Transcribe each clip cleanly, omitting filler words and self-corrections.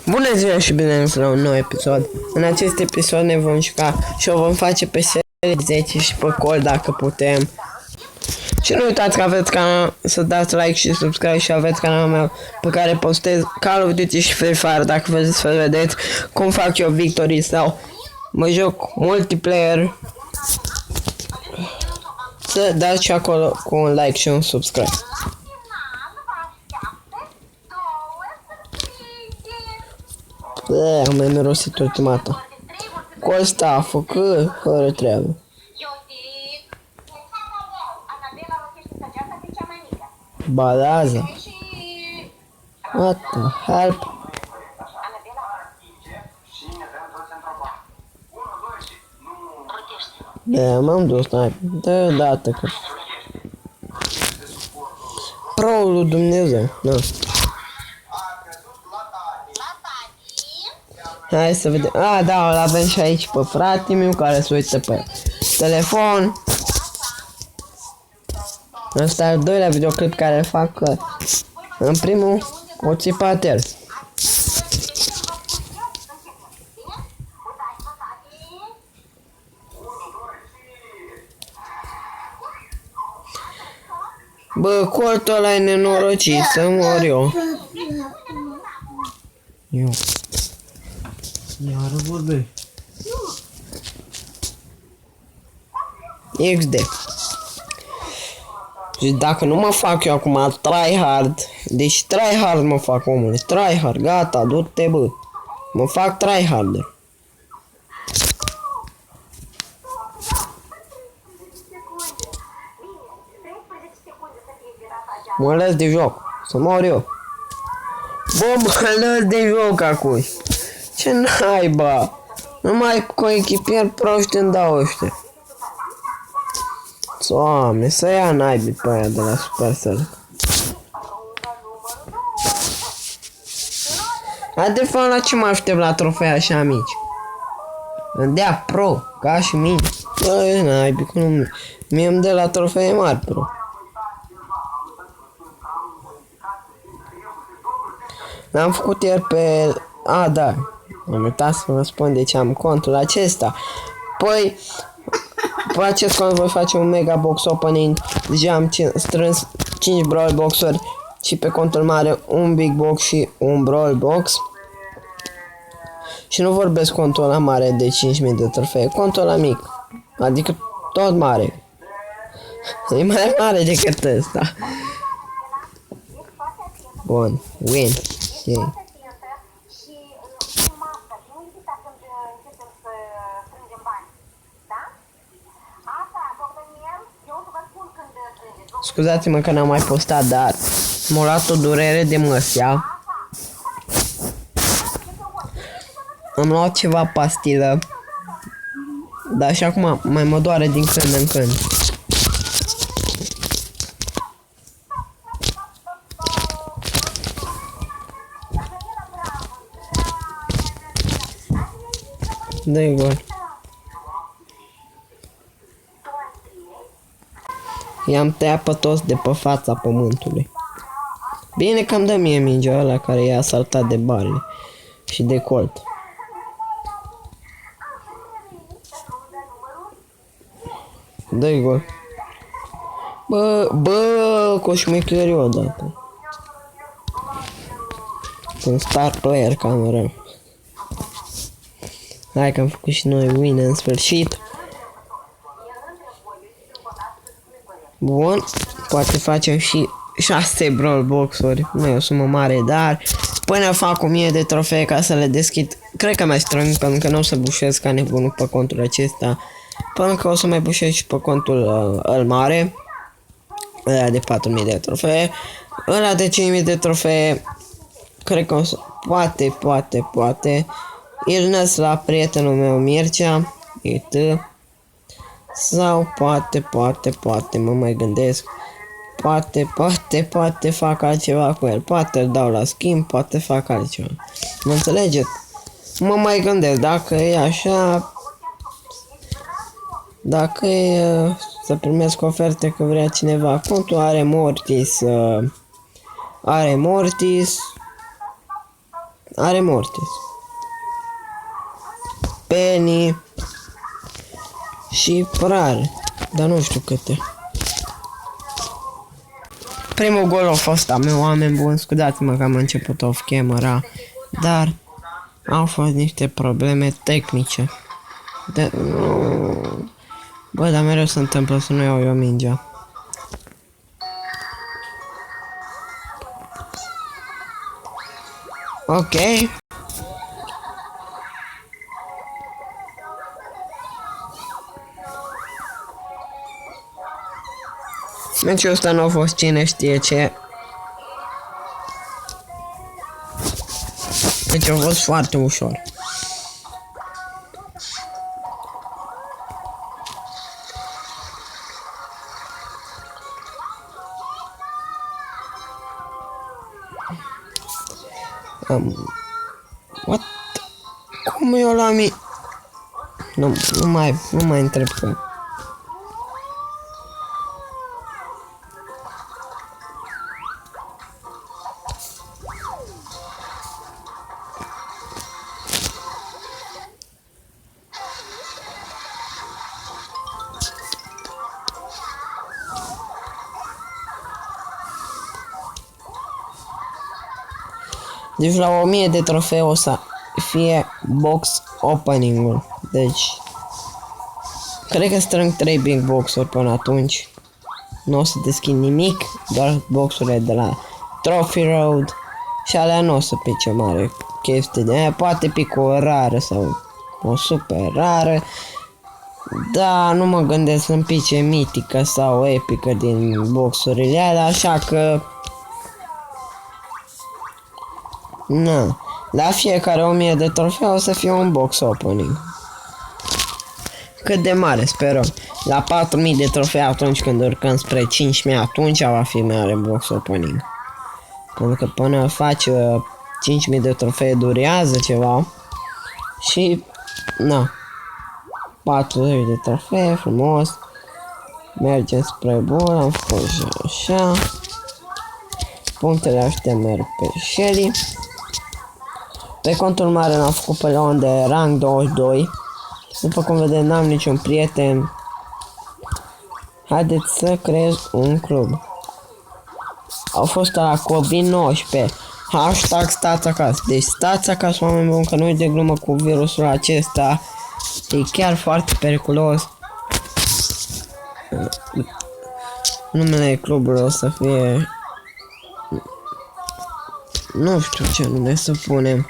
Bună ziua și bine ați la un nou episod. În acest episod ne vom juca și o vom face pe serie 10 și pe call dacă putem. Și nu uitați că aveți canal, să dați like și subscribe și aveți canalul meu pe care postez Call of Duty și Free Fire dacă vreți să vedeți cum fac eu victorii sau mă joc multiplayer. Să dați și acolo cu un like și un subscribe. Am mai mirosit ultimata. Cu ăsta a făcut fără treabă. Balaza. What the help? Da, m-am dus, dă dată că... Pro-ul lui Dumnezeu, nu. Hai să vedem. Ah, da, îl avem și aici pe frate meu care se uită pe telefon. Ăsta e al doilea videoclip care fac. În primul o țipatel. Bă, coltul ăla e nenorocit, să mor eu. Iară vorbești. XD. Și dacă nu mă fac eu acum tryhard, deci tryhard mă fac, omule, tryhard, gata, du-te bă. Mă fac tryharder. Mă lăs de joc, să mor eu. Bă, mă lăs de joc acum. Ce naiba? Numai cu echipieri proști îmi dau ăștia. Doamne, să ia naibii pe aia de la Supercell. Haide fă la ce mă aștept la trofee așa mici. Îmi dea pro, ca și mine. Băi, naibii, că nu... Mie îmi dă la trofee mari pro. L-am făcut ieri pe... A, da. Am uitat să vă spun de ce am contul acesta. Păi, pe acest cont voi face un mega box opening. Deja am strâns 5 brawl boxuri și pe contul mare un big box și un brawl box. Și nu vorbesc contul ăla mare de 5000 de trofee, contul ăla mic. Adică tot mare. E mai mare decât ăsta. Bun, win. Okay. Scuzați-mă că n-am mai postat, dar m-a luat o durere de măsea. Am luat ceva pastilă. Dar și acum mai mă doare din când în când. Dă-i gol. I-am tăiat pe toți de pe fața pământului. Bine că îmi dă mie mingea ăla care i-a asaltat de Barley și de Colt. Dă-i gol. Bă, coșmecări odată. Un star player cam rău. Hai că am făcut și noi win în sfârșit. Bun, poate facem și 6 brawl box-uri, nu e o sumă mare, dar până fac 1000 de trofee ca să le deschid, cred că mai strâng, pentru că nu o să bușesc ca nebunul pe contul acesta, până că o să mai bușesc și pe contul îl mare, ăla de 4000 de trofee, ăla de 5000 de trofee, cred că o să, poate, îl la prietenul meu Mircea, uite. Sau poate, mă mai gândesc. Poate fac altceva cu el. Poate îl dau la schimb, poate fac altceva. Mă înțelegeți? Mă mai gândesc, dacă e așa... Dacă e să primesc oferte că vrea cineva. Contul are Mortis. Are Mortis. Are Mortis. Penny. Și rare. Dar nu știu câte. Primul gol a fost a meu, oameni buni, scuzați-mă că am început off camera, dar au fost niște probleme tehnice. Bă, dar mereu se întâmplă să nu iau eu mingea. Ok. Meciul ăsta nu a fost cine știe ce. Deci a fost foarte ușor. What? Cum eu la mine? Nu mai întreb cum. Deci la 1000 de trofee o să fie box opening-ul. Deci cred că strâng 3 big box-uri până atunci. Nu o să deschid nimic, doar boxurile de la Trophy Road. Și alea nu o să pice mare chestie de aia. Poate pică o rară sau o super rară. Da, nu mă gândesc să-mi pice mitică sau epică din boxurile alea, așa că na, la fiecare 1000 de trofee o să fie un box opening. Cât de mare, sperăm. La 4000 de trofee atunci când urcăm spre 5000, atunci va fi mare box opening. Pentru că până faci 5000 de trofee durează ceva. Și, na, 40 de trofee, frumos. Mergem spre bun, am făcut și așa. Punctele astea merg pe Shelly. Pe contul mare l-am făcut pe Leon de rang 22. După cum vedeți, n-am niciun prieten. Haideți să creez un club. Au fost la Cobin 19. Hashtag stați acasă. Deci stați acasă, oameni buni, că nu-i de glumă cu virusul acesta. E chiar foarte periculos. Numele clubului o să fie... Nu știu ce nume să punem.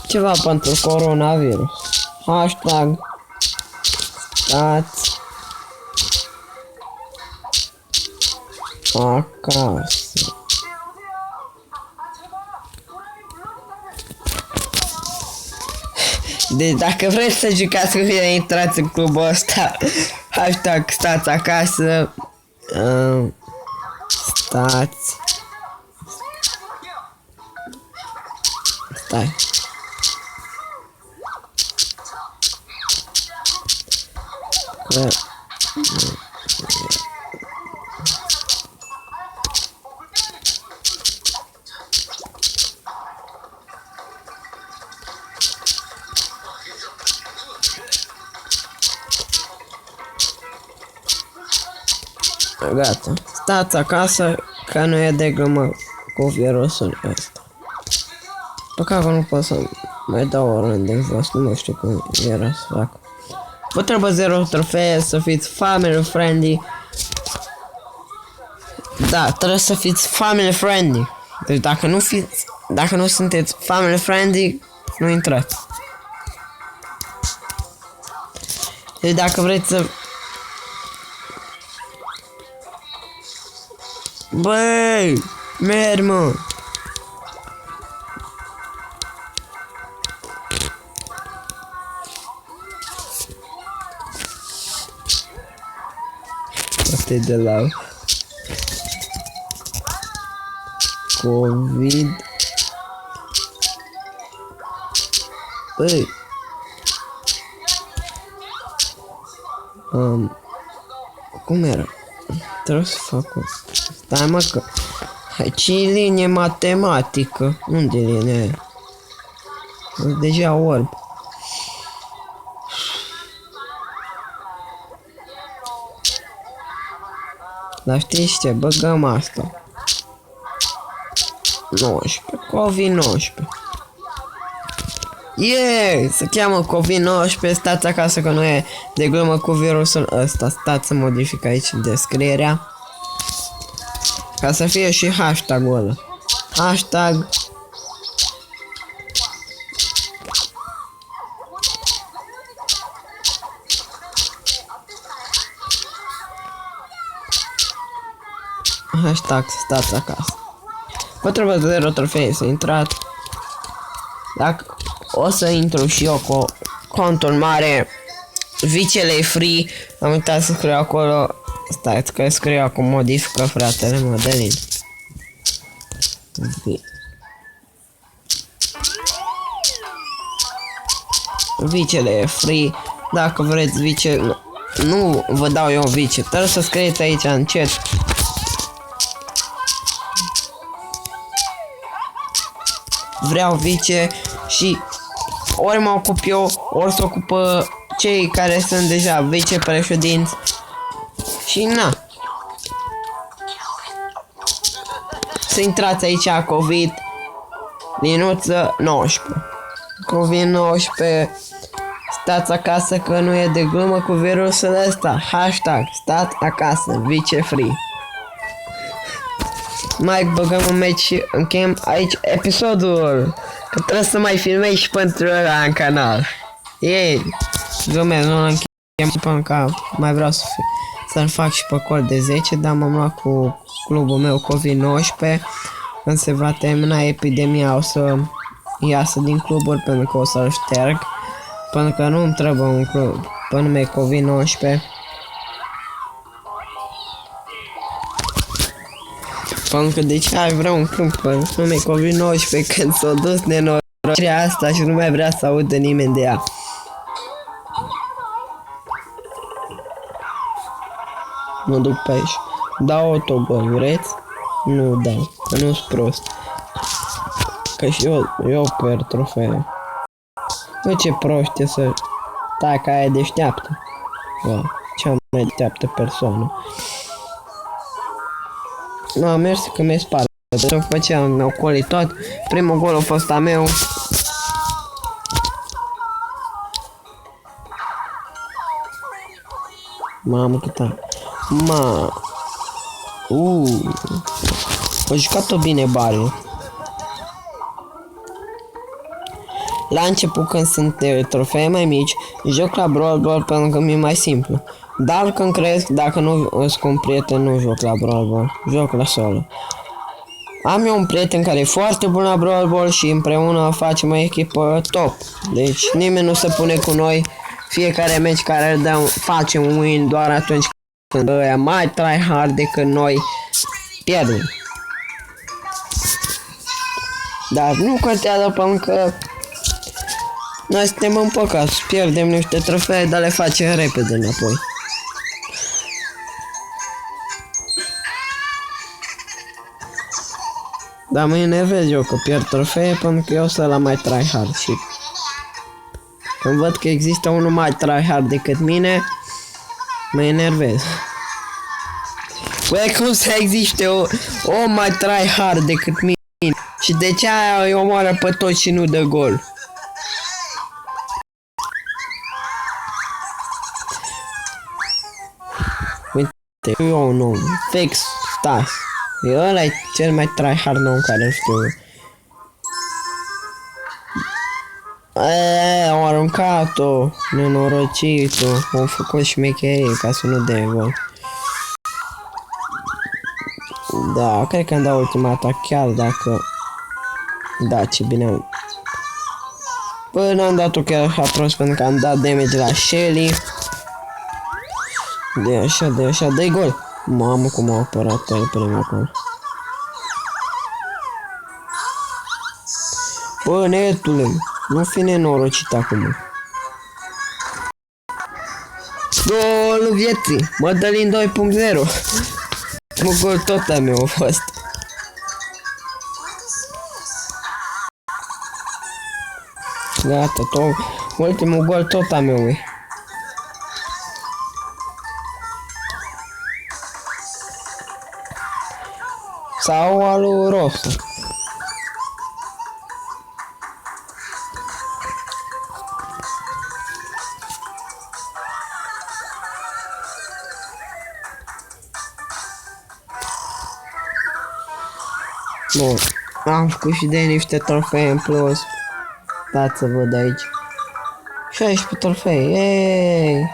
Ceva pentru coronavirus. Hashtag stați acasă. Deci dacă vreți să jucați cu mine, intrați în clubul ăsta. Hashtag stați acasă. Stați. Stai. Gata. Stați acasă că nu e de glumă cu virusul ăsta. Păcat că nu pot să mai dau o rând de jos, nu mai știu cum era să fac. Vă trebuie 0 trofee, să fiți family friendly. Da, trebuie să fiți family friendly. Deci dacă nu sunteți family friendly, nu intrați. Deci dacă vreți să... Băi, merg, mă. Asta e de la COVID. Băi. Cum era? Trebuie să fac o... Stai mă că... Aici e linie matematică. Unde e linia aia? E deja orb. Dar știi ce? Băgăm asta. 19. COVID-19. Yeah! Se cheamă COVID-19. Stați acasă că nu e de glumă cu virusul ăsta. Stați să modific aici descrierea. Ca să fie și hashtag-ul ăla. Hashtag hashtag stați acasă. 4.0 trofee să intrați. Dacă o să intru și eu cu contul mare, vicele e free. Am uitat să scriu acolo. Stați că scriu acum, modifică fratele Modelin. Vicele e free. Dacă vreți vice, nu vă dau eu vice. Trebuie să scrieți aici în chat. Vreau vice și ori mă ocup eu, ori se ocupă cei care sunt deja vicepreședinți. Și na. Să intrați aici COVID linuță 19. COVID-19. Stați acasă că nu e de glumă cu virusul ăsta. Hashtag stați acasă, vice free. Mai băgăm un meci și încheiem aici episodul. Că trebuie să mai filmez și pentru ăla în canal. Ei, glumesc, nu încheiem până că mai vreau să-l fac și pe col de 10, dar m-am luat cu clubul meu COVID-19. Când se va termina epidemia o să iasă din cluburi pentru că o să-l șterg. Pentru că nu îmi trebuie un club pe nume COVID-19. Pentru că de ce ai vrea un club pe nume COVID-19 când s-a dus nenorocirea asta și nu mai vrea să audă nimeni de ea. Mă duc pe aici. Dau autogol, vreți? Nu dau, că nu-s prost. Că și eu pierd trofee. Nu ce prost e să... Stai că aia e deșteaptă. Wow, cea mai deșteaptă persoană. Nu, am mers că mi-e spart. Ce făceam, mi-au colit tot. Primul gol a fost a meu. Mamă cât am. A jucat-o bine Barry. La început când sunt trofee mai mici, joc la Brawl Ball pentru că mi-e mai simplu. Dar când cresc, dacă nu sunt cu un prieten, nu joc la Brawl Ball, joc la solo. Am eu un prieten care e foarte bun la Brawl Ball și împreună facem o echipă top. Deci nimeni nu se pune cu noi, fiecare meci care îl dăm facem un win doar atunci când ăia mai tryhard decât noi pierdem. Dar nu contează pentru că noi suntem în păcat, pierdem niște trofee, dar le facem repede înapoi. Dar mă enervez eu că pierd trofee pentru că eu sunt la mai tryhard și când văd că există unul mai tryhard decât mine, mă enervez. Băi, cum să existe o mai tryhard decât mine? Și de ce aia îi omoară pe toți și nu dă gol? Uite, eu un om, Fix Stas. Ăla e cel mai tryhard om care îl știu. Am aruncat-o, nenorocit-o, am făcut șmecherie ca să nu dea gol. Da, cred că îmi dau ultima atac chiar dacă... Da, ce bine am... Bă, n-am dat-o chiar așa prost pentru că am dat damage la Shelly. De așa, dă-i gol. Mamă, cum a apărat el primul gol. Bă, netule, nu fi nenorocit acum. Golul vieții, Modelin 2.0. Ultimul gol tot al meu a fost. Gata, tot. Ultimul gol tot al meu e. Sau al lui Rosu. Bun, am făcut și de niște trofee în plus. Dați să văd aici. 16 trofee, yeee!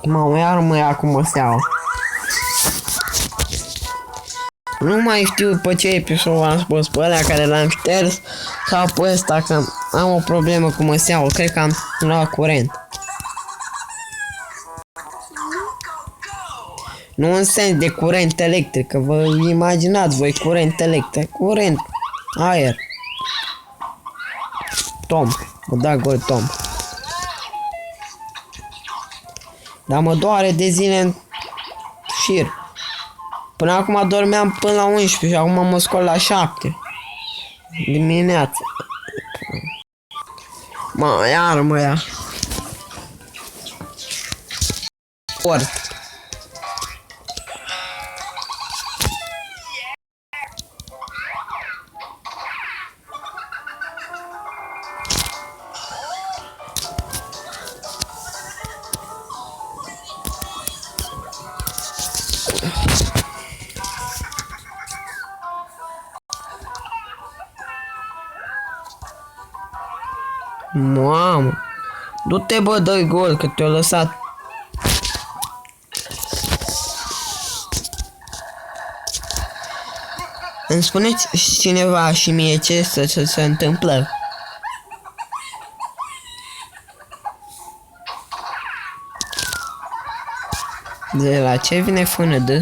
Mamă, iar mă ia cu măseaua. Nu mai știu pe ce episod am spus, pe ălea care l-am șters sau pe ăsta, că am o problemă cu măseaua, cred că am luat curent. Nu în sens de curent electric, că vă imaginați voi curent electric, curent, aer. Tom, mă da gol Tom. Dar mă doare de zile în șir. Până acum dormeam până la 11 și acum mă scol la 7 dimineața. Mă, iar mă ia. Sport. Mamă, du-te bă, dă-i gol, că te-o lăsat. Îmi spuneți cineva și mie ce se întâmplă? De la ce vine fână de?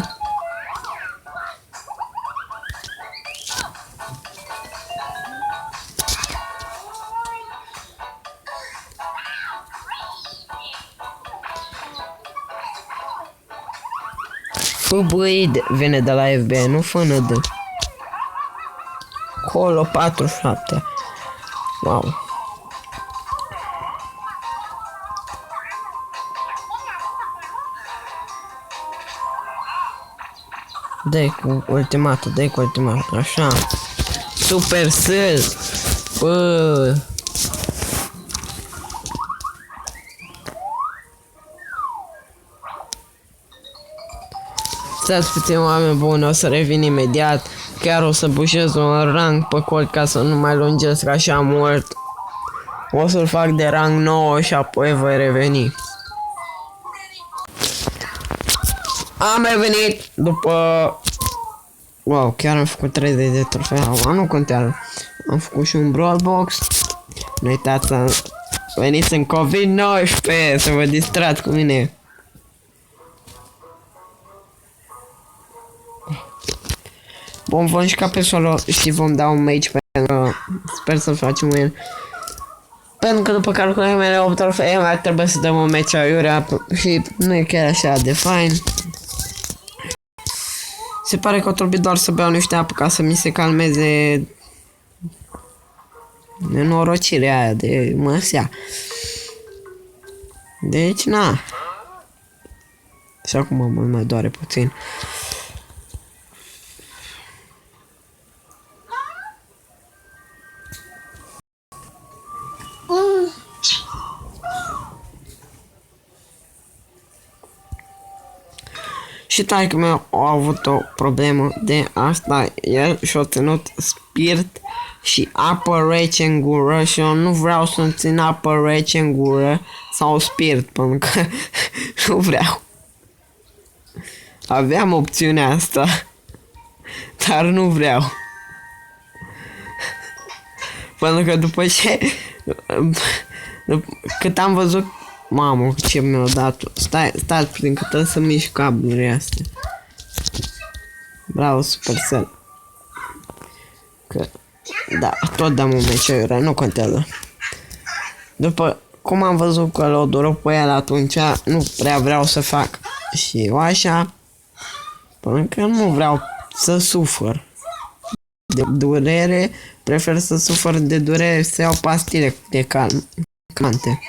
FBI vine de la FBI, nu fână de. Colo 47. Wow. Dai cu ultimatul, dai cu ultimatul, așa. Supercell. Bă. Stați puțin, oameni buni, o să revin imediat. Chiar o să bușez un rang pe col ca să nu mai lungesc așa mult. O să-l fac de rang 9 și apoi voi reveni. Am revenit după... Wow, chiar am făcut 30 de trofee. Nu contează. Am făcut și un Brawl Box. Nu uitați să veniți în COVID-19 să vă distrați cu mine. Vom juca pe solo și vom da un match pentru că sper să facem un... Pentru că după calculele mele 8 trofee mai trebuie să dăm un match aiurea și nu e chiar așa de fain. Se pare că o trebuie doar să beau niște apă ca să mi se calmeze nenorocirea aia de măsea. Deci, na. Și acum mă mai doare puțin. Și taică meu a avut o problemă de asta, el și-a ținut spirit și apă rece în gură și eu nu vreau să-mi țin apă rece în gură sau spirit, pentru că nu vreau. Aveam opțiunea asta, dar nu vreau. Pentru că după ce... Cât am văzut... Mamă, ce mi-a dat. Stai puțin că trebuie să mișc cablurile astea. Bravo, Supercell. Că... Da, tot dăm un meciurile, nu contează. După cum am văzut că l-o dură pe el atunci, nu prea vreau să fac și eu așa. Pentru că nu vreau să sufăr de durere, prefer să sufăr de durere să iau pastile de calmante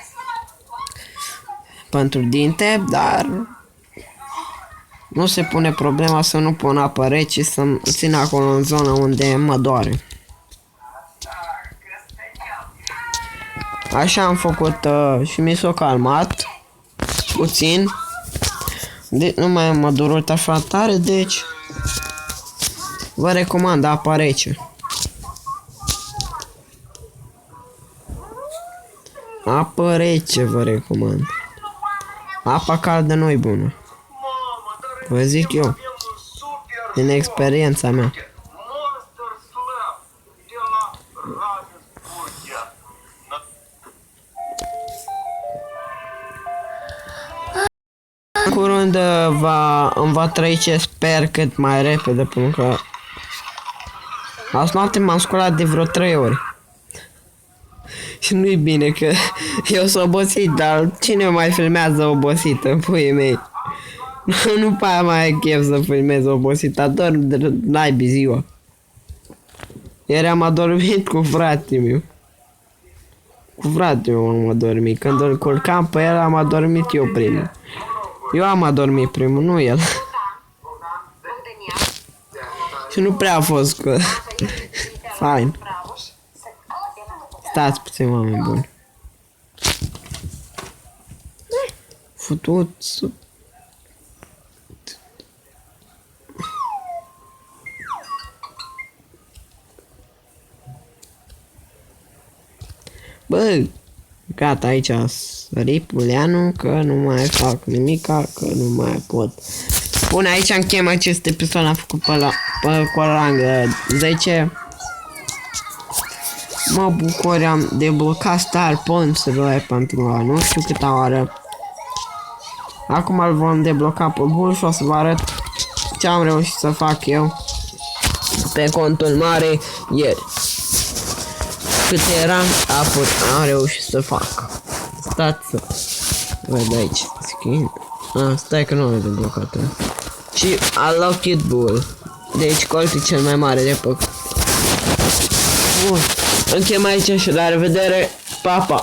pentru dinte, dar nu se pune problema să nu pun apă rece, să-mi țin acolo în zona unde mă doare. Așa am făcut și mi s-a calmat puțin. Nu mai mă durut așa tare, deci vă recomand apa rece. Apă rece vă recomand. Apa caldă nu-i bună. Vă zic eu. Din experiența mea. În curând îmi va trece, sper, cât mai repede, pentru că azi noapte m-am sculat de vreo 3 ori. Și nu-i bine că eu sunt obosit, dar cine mai filmează obosită, puii mei? Nu prea mai ai chef să filmez obosită, doar naibii ziua. Ieri am adormit cu fratele meu. Cu fratele meu am adormit. Când îl culcam pe el, am adormit eu primul. Eu am adormit primul, nu el. Și nu prea a fost cu... fain. Stați puțin, oameni buni. Futut... Bă, gata, aici a sărit puleanul, că nu mai fac nimica, că nu mai pot. Bun, aici închem acest episod, l-am făcut cu rang 10. Mă bucur, am deblocat Star Points-urile pentru nu știu câta oară. Acum îl vom debloca pe bun și o să vă arăt ce am reușit să fac eu pe contul mare ieri. Câte eram, am reușit să fac. Stați să văd aici. Skin. Stai că nu am deblocat. Și Unlocked Bull. Deci colțul cel mai mare de pe. Bun. Închem aici și la revedere. Pa, pa.